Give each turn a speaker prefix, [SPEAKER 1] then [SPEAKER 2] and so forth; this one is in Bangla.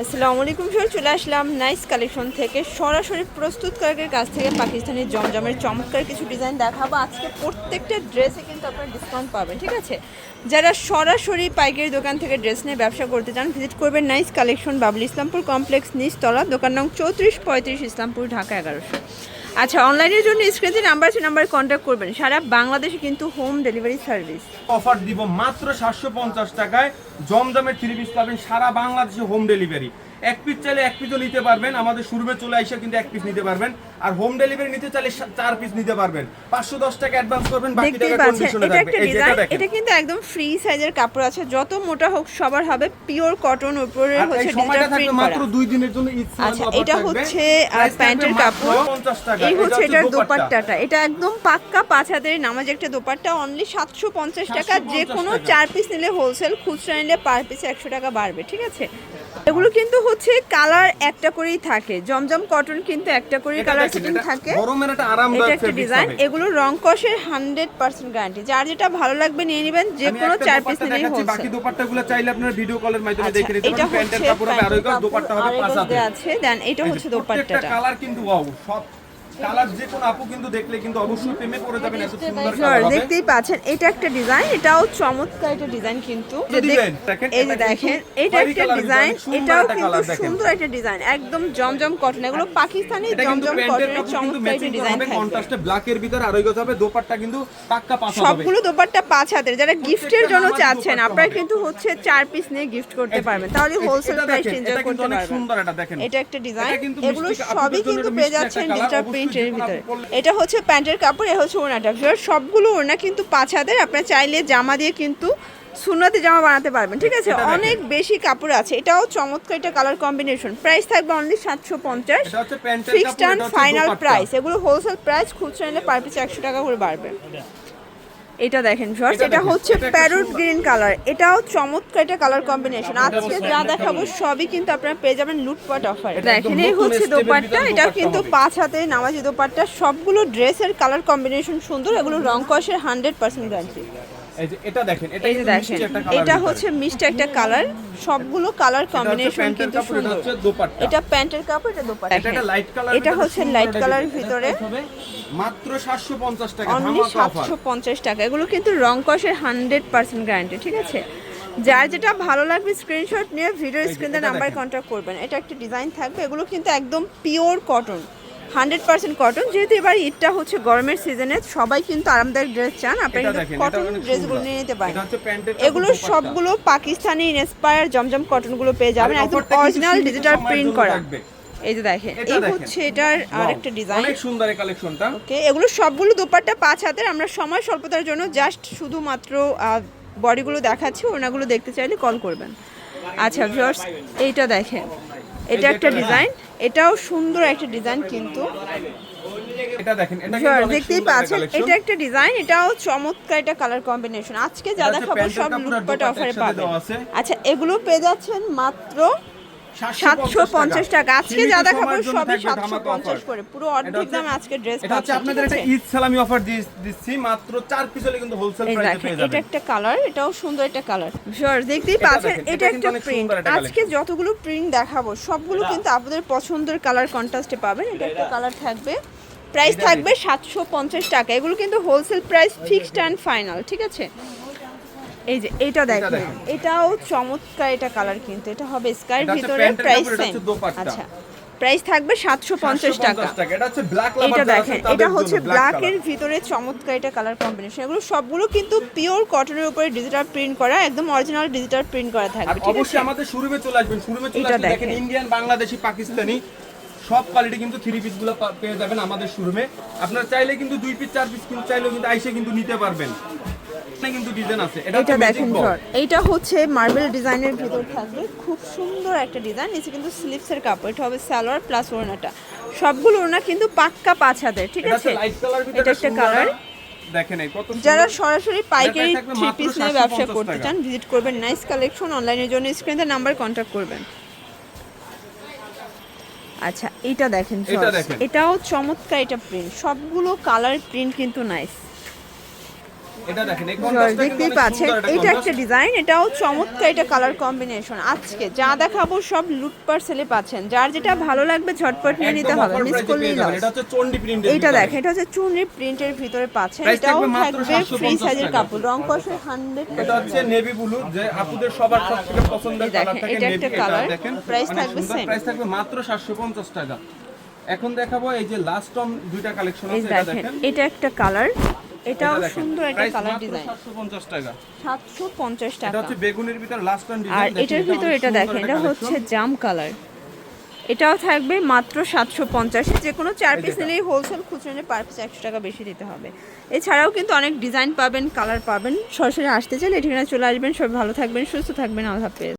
[SPEAKER 1] আসসালামু আলাইকুম স্যার, চলে আসলাম নাইস কালেকশন থেকে সরাসরি প্রস্তুতকারকের কাছ থেকে পাকিস্তানি জমজমের চমৎকার কিছু ডিজাইন দেখাবো। আজকে প্রত্যেকটা ড্রেসে কিন্তু আপনারা ডিসকাউন্ট পাবেন, ঠিক আছে? যারা সরাসরি পাইকারি দোকান থেকে ড্রেস নিয়ে ব্যবসা করতে চান ভিজিট করবেন nice collection, Babul Islampur complex, নিচতলা, দোকান নং 3435, ইসলামপুর, ঢাকা 1100। আচ্ছা, অনলাইনের জন্য স্ক্রিনে নাম্বার আছে, নাম্বারে কন্ট্যাক্ট করবেন। সারা বাংলাদেশে কিন্তু হোম ডেলিভারি সার্ভিস।
[SPEAKER 2] অফার দিব মাত্র 750 টাকায় জমজমের 3 পিস পাবেন সারা বাংলাদেশে হোম ডেলিভারি। এক পিস চাইলে এক পিসও নিতে পারবেন, আমাদের শোরুমে চলে এসে কিন্তু এক পিস নিতে পারবেন। আর হোম ডেলিভারি নিতে চাইলে 4 পিস নিতে পারবেন। 510 টাকা অ্যাডভান্স করবেন, বাকি টাকা কন্ডিশনে থাকবে। এই যেটা দেখেন,
[SPEAKER 1] এটা কিন্তু একদম ফ্রি সাইজের কাপড় আছে, যত মোটা হোক সবার হবে পিওর কটন, উপরে হচ্ছে ডিজিটাল প্রিন্ট করা।
[SPEAKER 2] মাত্র 2 দিনের জন্য ঈদ সেল
[SPEAKER 1] আচ্ছা,
[SPEAKER 2] অফার
[SPEAKER 1] এটা
[SPEAKER 2] থাকবে।
[SPEAKER 1] হচ্ছে প্যান্টের কাপড়,
[SPEAKER 2] 50 টাকা।
[SPEAKER 1] এই হচ্ছে এটার দোপাট্টাটা, এটা একদম পাক্কা 5 হাতের নামাজ একটা দোপাট্টা, অনলি 750 টাকা। যে কোনো 4 পিস নিলে হোলসেল, খুচরা নিলে পার পিসে 100 টাকা বাড়বে, ঠিক আছে? এগুলো কিন্তু হচ্ছে কালার একটা করেই থাকে, জমজম কটন কিন্তু একটা করেই কালার সেটিং থাকে।
[SPEAKER 2] গরমের একটা আরামদায়ক
[SPEAKER 1] এটা একটা ডিজাইন, এগুলো রং কষের 100% গ্যারান্টি। যার যেটা ভালো লাগবে নিয়ে নেবেন, যে কোনো 4 পিস নিলেই হোলসেল।
[SPEAKER 2] বাকি দোপাট্টাগুলো চাইলে আপনারা ভিডিও কলের মাধ্যমে দেখে নিতে
[SPEAKER 1] এটা
[SPEAKER 2] পারেন। প্যান্টের
[SPEAKER 1] হচ্ছে
[SPEAKER 2] কাপড় হবে আড়াই গজ, দোপাট্টা হবে 5 হাতে
[SPEAKER 1] আছে। দেন এটা হচ্ছে দোপাট্টাটা,
[SPEAKER 2] কালার কিন্তু ওয়াও, সব কালার যে কোন আপু কিন্তু দেখলে কিন্তু অবশ্যই প্রেমে পড়ে যাবেন, এত সুন্দর কালার হবে।
[SPEAKER 1] দেখতেই পাচ্ছেন এটা একটা ডিজাইন, এটাও চমৎকার একটা ডিজাইন কিন্তু। এই যে দেখেন, এটা একটা ডিজাইন, এটাও কিন্তু সুন্দর একটা ডিজাইন, একদম জমজম কটন। এগুলো পাকিস্তানি জমজম কটনের চমৎকার একটা ডিজাইন থাকবে।
[SPEAKER 2] কন্ট্রাস্টে ব্ল্যাকের ভিতর আড়াই গজ হবে, দোপাট্টা কিন্তু পাক্কা 5 হবে।
[SPEAKER 1] সবগুলো দোপাট্টা 5 হাতের। যারা গিফটের জন্য চাচ্ছেন, আপনারা কিন্তু হচ্ছে 4 পিস নিয়ে গিফট করতে পারবেন, তাহলে হোলসেল প্রাইস এনজয় করতে পারবেন।
[SPEAKER 2] সুন্দর এটা দেখেন,
[SPEAKER 1] এটা একটা ডিজাইন, এগুলো সবই কিন্তু পেয়ে যাচ্ছেন ডিজিটাল প্রিন্টের ভিতরে। এটা হচ্ছে প্যান্টের কাপড়, এটা হচ্ছে ওড়নাটা। সবগুলো ওড়না কিন্তু 5 হাতের, আপনারা চাইলে জামা দিয়ে কিন্তু সুন্নতি জামা বানাতে পারবেন, ঠিক আছে? অনেক বেশি কাপড় আছে। এটাও চমৎকার একটা কালার কম্বিনেশন। প্রাইস থাকবে only 750, fixed and final price. এগুলো হোলসেল প্রাইস, খুচরা নিলে পার পিস 100 টাকা করে বাড়বে। এটা দেখেন ভিউয়ার্স, এটা হচ্ছে প্যারট গ্রিন কালার, এটাও চমৎকার একটা কালার কম্বিনেশন। আজকে যা দেখাবো সবই কিন্তু আপনারা পেয়ে যাবেন লুটপাট অফার। দেখেন এই হচ্ছে দোপাট্টা, এটাও কিন্তু 5 হাতে নামাজি দোপাট্টা। সবগুলো ড্রেসের কালার কম্বিনেশন সুন্দর, এগুলো রং কষের 100% গ্যারান্টি।
[SPEAKER 2] এই যে এটা দেখেন,
[SPEAKER 1] এই যে দেখেন, এটা হচ্ছে মিষ্টি একটা কালার, সবগুলো কালার কম্বিনেশন কিন্তু সুন্দর। এটা প্যান্টের কাপড়, এটা দোপাট্টা।
[SPEAKER 2] এটা লাইট কালার,
[SPEAKER 1] এটা হচ্ছে লাইট কালারের ভিতরে,
[SPEAKER 2] মাত্র 750 টাকা,
[SPEAKER 1] অনলি 750 টাকা। এগুলো কিন্তু রং কষের 100% গ্যারান্টি, ঠিক আছে? যার যেটা ভালো লাগবে স্ক্রিনশট নিয়ে ভিডিও স্ক্রিনে নাম্বার কন্ট্যাক্ট করবেন। এটা একটা ডিজাইন থাকবে, এগুলো কিন্তু একদম পিওর কটন, 100% কটন। যেহেতু এবার ঈদটা হচ্ছে গরমের সিজনে, সবাই কিন্তু আরামদায়ক ড্রেস চান, আপনারা কিন্তু কটন ড্রেসগুলো নিয়ে নিতে পারেন। এগুলো সবগুলো পাকিস্তানি ইন্সপায়ার জমজম কটনগুলো পেয়ে যাবেন, একদম অরিজিনাল ডিজিটাল প্রিন্ট করা। এই যে দেখেন, এই হচ্ছে এটার আরেকটা ডিজাইন,
[SPEAKER 2] অনেক সুন্দর এই কালেকশনটা।
[SPEAKER 1] ওকে, এগুলো সবগুলো দোপাট্টা 5 হাতের। আমরা সময় স্বল্পতার জন্য জাস্ট শুধুমাত্র বডিগুলো দেখাচ্ছি, ওনাগুলো দেখতে চাইলে কল করবেন। আচ্ছা ভিউয়ার্স, এইটা দেখেন, এটা একটা ডিজাইন, এটাও সুন্দর একটা ডিজাইন কিন্তু।
[SPEAKER 2] এটা দেখেন, এটা
[SPEAKER 1] কিন্তু দেখতেই পাচ্ছেন, এটা একটা ডিজাইন, এটাও চমৎকার একটা কালার কম্বিনেশন। আজকে যা দেখাবো সব লুটপাট অফারে পাবেন। আচ্ছা, এগুলো পেয়ে যাচ্ছেন মাত্র 750 টাকা। আজকে যা দেখাবো সবই 750 করে, পুরো অর্ধেক দামে আজকে ড্রেস পাচ্ছেন।
[SPEAKER 2] এটা আপনাদের একটা ঈদ সালামি অফার দিচ্ছি, মাত্র 4 পিস হলে কিন্তু হোলসেল প্রাইসে পেয়ে যাবেন।
[SPEAKER 1] এটা একটা কালার, এটাও সুন্দর একটা কালার। ভিউয়ার্স দেখতেই পাচ্ছেন, এটা একটা প্রিন্ট। আজকে যতগুলো প্রিন্ট দেখাবো সবগুলো কিন্তু আপনাদের পছন্দের কালার কন্ট্রাস্টে পাবেন। এটা একটা কালার থাকবে, প্রাইস থাকবে 750 টাকা। এগুলো কিন্তু wholesale price, fixed and final, ঠিক আছে? এই যে এটা দেখেন, এটাও চমৎকার একটা কালার কিন্তু। এটা হবে স্কাইর ভিতরে, প্রাইস সেম। আচ্ছা, প্রাইস থাকবে 750 টাকা।
[SPEAKER 2] এটা হচ্ছে ব্ল্যাক লাভার,
[SPEAKER 1] এটা দেখেন, এটা হচ্ছে ব্ল্যাকের ভিতরে চমৎকার এটা কালার কম্বিনেশন। এগুলো সবগুলো কিন্তু পিওর কটনের উপরে ডিজিটাল প্রিন্ট করা, একদম অরিজিনাল ডিজিটাল প্রিন্ট করা থাকবে, ঠিক আছে?
[SPEAKER 2] অবশ্যই আমাদের শোরুমে চলে আসবেন, শোরুমে চলে আসবেন। দেখেন ইন্ডিয়ান, বাংলাদেশি, পাকিস্তানি সব কোয়ালিটি কিন্তু 3 পিস গুলো পেয়ে যাবেন আমাদের শোরুমে। আপনারা চাইলে কিন্তু 2 পিস 4 পিস কিন্তু চাইলেও কিন্তু আইসে কিন্তু নিতে পারবেন। কিন্তু ডিজাইন আছে, এটা
[SPEAKER 1] দেখেন স্যার, এইটা হচ্ছে মার্বেল ডিজাইনের ভিতর থাকবে, খুব সুন্দর একটা ডিজাইন। নিচে কিন্তু স্লিভসের কাপড়, এটা হবে সালোয়ার প্লাস ওড়নাটা। সবগুলো ওড়না কিন্তু পাক্কা 5 হাতের, ঠিক আছে? এটা একটা কালার।
[SPEAKER 2] দেখেন এই কত,
[SPEAKER 1] যারা সরাসরি পাইকারি 3 পিস নিয়ে ব্যবসা করতে চান ভিজিট করবেন নাইস কালেকশন। অনলাইনের জন্য স্ক্রিনে নাম্বার কন্ট্যাক্ট করবেন। আচ্ছা, এটা দেখেন, এটাও চমৎকার, এটা প্রিন্ট, সবগুলো কালার প্রিন্ট কিন্তু নাইস।
[SPEAKER 2] এটা দেখেন এই
[SPEAKER 1] ভিউয়ার্স
[SPEAKER 2] কন্ট্রাস্টটা কিন্তু
[SPEAKER 1] দেখতেই
[SPEAKER 2] অনেক
[SPEAKER 1] পাচ্ছেন
[SPEAKER 2] সুন্দর
[SPEAKER 1] এটা একটা
[SPEAKER 2] কন্ট্রাস্ট।
[SPEAKER 1] ডিজাইন, এটাও চমৎকার, এটা কালার কম্বিনেশন। আজকে যা দেখাবো সব লুট পার্সেলে পাচ্ছেন, যার যেটা ভালো লাগবে ঝটপট নিয়ে নিতে
[SPEAKER 2] একদম
[SPEAKER 1] হবে,
[SPEAKER 2] অফার
[SPEAKER 1] মিস
[SPEAKER 2] প্রাইসে
[SPEAKER 1] করলেই
[SPEAKER 2] পেয়ে যাবেন।
[SPEAKER 1] লস।
[SPEAKER 2] এটা হচ্ছে চন্ডি প্রিন্টের
[SPEAKER 1] এইটা দেখেন, এটা হচ্ছে চুনরি প্রিন্টের ভিতরে পাচ্ছেন,
[SPEAKER 2] প্রাইস
[SPEAKER 1] এটাও
[SPEAKER 2] থাকবে মাত্র
[SPEAKER 1] থাকবে ফ্রি
[SPEAKER 2] 750
[SPEAKER 1] সাইজের
[SPEAKER 2] টাকা।
[SPEAKER 1] কাপড়, রং কষে 100%।
[SPEAKER 2] এটা হচ্ছে নেভি ব্লু, যে আপুদের সবার সবথেকে পছন্দের
[SPEAKER 1] এই দেখেন,
[SPEAKER 2] কালার থাকে
[SPEAKER 1] এটা
[SPEAKER 2] নেভি।
[SPEAKER 1] একটা
[SPEAKER 2] এটা
[SPEAKER 1] কালার,
[SPEAKER 2] দেখেন
[SPEAKER 1] প্রাইস
[SPEAKER 2] অনেক
[SPEAKER 1] থাকবে
[SPEAKER 2] সুন্দর।
[SPEAKER 1] same।
[SPEAKER 2] প্রাইস থাকবে মাত্র 750 টাকা। এখন দেখাবো এই যে লাস্ট অন দুইটা কালেকশন
[SPEAKER 1] এই
[SPEAKER 2] আছে, এটা
[SPEAKER 1] দেখেন,
[SPEAKER 2] দেখেন।
[SPEAKER 1] এটা একটা কালার, এটাও
[SPEAKER 2] এটা দেখেন।
[SPEAKER 1] সুন্দর একটা
[SPEAKER 2] প্রাইস
[SPEAKER 1] কালার
[SPEAKER 2] মাত্র
[SPEAKER 1] ডিজাইন,
[SPEAKER 2] 750 টাকা।
[SPEAKER 1] 750
[SPEAKER 2] এটা
[SPEAKER 1] টাকা।
[SPEAKER 2] হচ্ছে বেগুনের ভিতর লাস্ট অন
[SPEAKER 1] আর
[SPEAKER 2] ডিজাইন।
[SPEAKER 1] এটার ভিতর এটা দেখেন, এটা হচ্ছে জাম কালার, এটাও থাকবে মাত্র 750। যে কোনো 4 পিস নিলেই হোলসেল, খুচরো নিলে পার পিস 100 টাকা বেশি দিতে হবে। এছাড়াও কিন্তু অনেক ডিজাইন পাবেন, কালার পাবেন। সরাসরি আসতে চাইলে ঠিকানা চলে আসবেন। সবাই ভালো থাকবেন, সুস্থ থাকবেন, আল্লাহ হাফেজ।